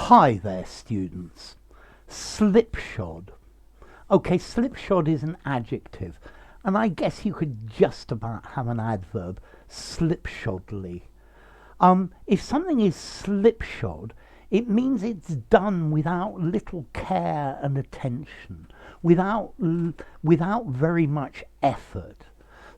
Hi there, students. Slipshod. Okay, slipshod is an adjective, and I guess you could just about have an adverb, slipshodly. If something is slipshod, it means it's done without little care and attention, without very much effort.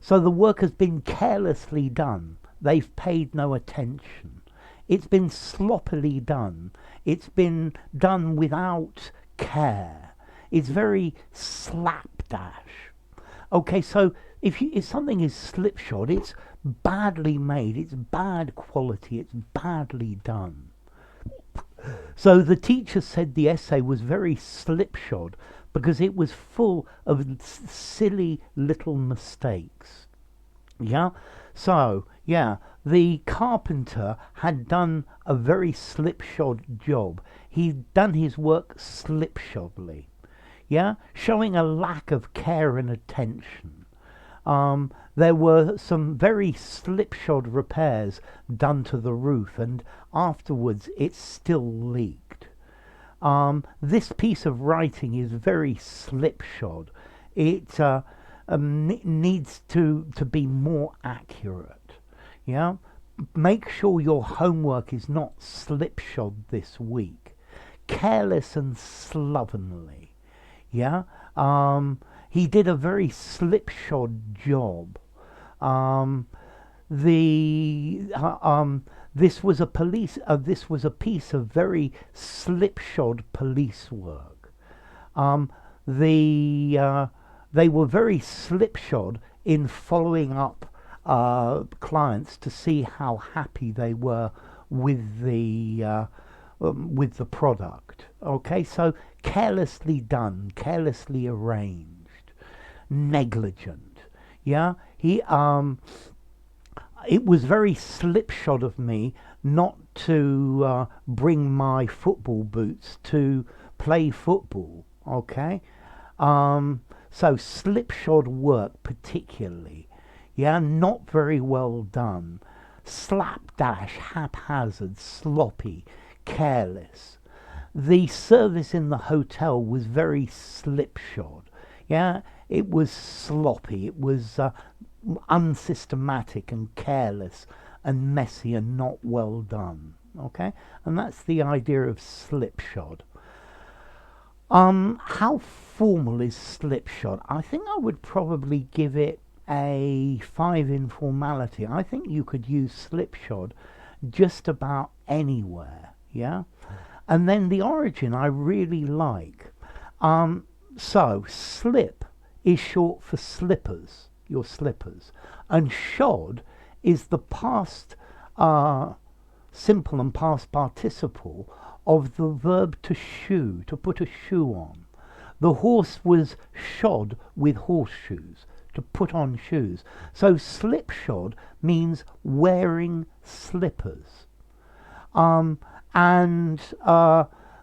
So the work has been carelessly done. They've paid no attention. It's been sloppily done. It's been done without care. It's very slapdash. Okay, so if something is slipshod, it's badly made, it's bad quality, it's badly done. So the teacher said the essay was very slipshod because it was full of silly little mistakes. Yeah? So, yeah, the carpenter had done a very slipshod job. He'd done his work slipshodly. Yeah? Showing a lack of care and attention. There were some very slipshod repairs done to the roof, and afterwards it still leaked. This piece of writing is very slipshod. It needs to be more accurate. Yeah, make sure your homework is not slipshod this week. Careless and slovenly. Yeah, he did a very slipshod job. This was a piece of very slipshod police work. They were very slipshod in following up clients to see how happy they were with the product. Okay, so carelessly done, carelessly arranged, negligent. Yeah, it was very slipshod of me not to bring my football boots to play football. Okay, so slipshod work particularly. Yeah, not very well done. Slapdash, haphazard, sloppy, careless. The service in the hotel was very slipshod. Yeah, it was sloppy. It was unsystematic and careless and messy and not well done. Okay, and that's the idea of slipshod. How formal is slipshod? I think I would probably give it a 5 in formality. I think you could use slipshod just about anywhere. Yeah, and then the origin I really like. So slip is short for slippers, your slippers, and shod is the past simple and past participle of the verb to shoe, to put a shoe on. The horse was shod with horseshoes, to put on shoes. So slipshod means wearing slippers.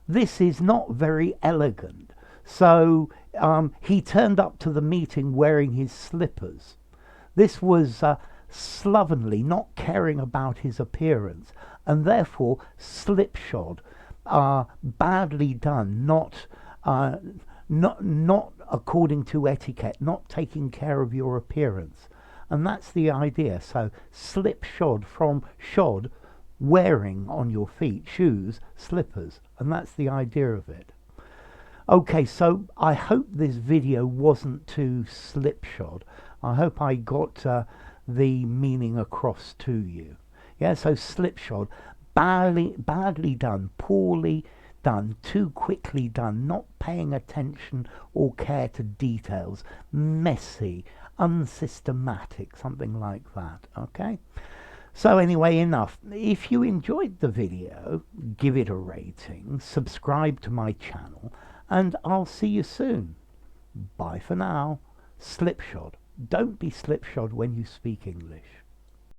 This is not very elegant. So he turned up to the meeting wearing his slippers. This was slovenly, not caring about his appearance, and therefore slipshod, badly done, not according to etiquette, not taking care of your appearance. And that's the idea. So slipshod, from shod, wearing on your feet, shoes, slippers, and that's the idea of it. Okay, so I hope this video wasn't too slipshod. I hope I got the meaning across to you. Yeah, so slipshod, badly done, poorly done, too quickly done, not paying attention or care to details, messy, unsystematic, something like that. Okay, so anyway, enough. If you enjoyed the video, give it a rating, subscribe to my channel, and I'll see you soon. Bye for now. Slipshod. Don't be slipshod when you speak English.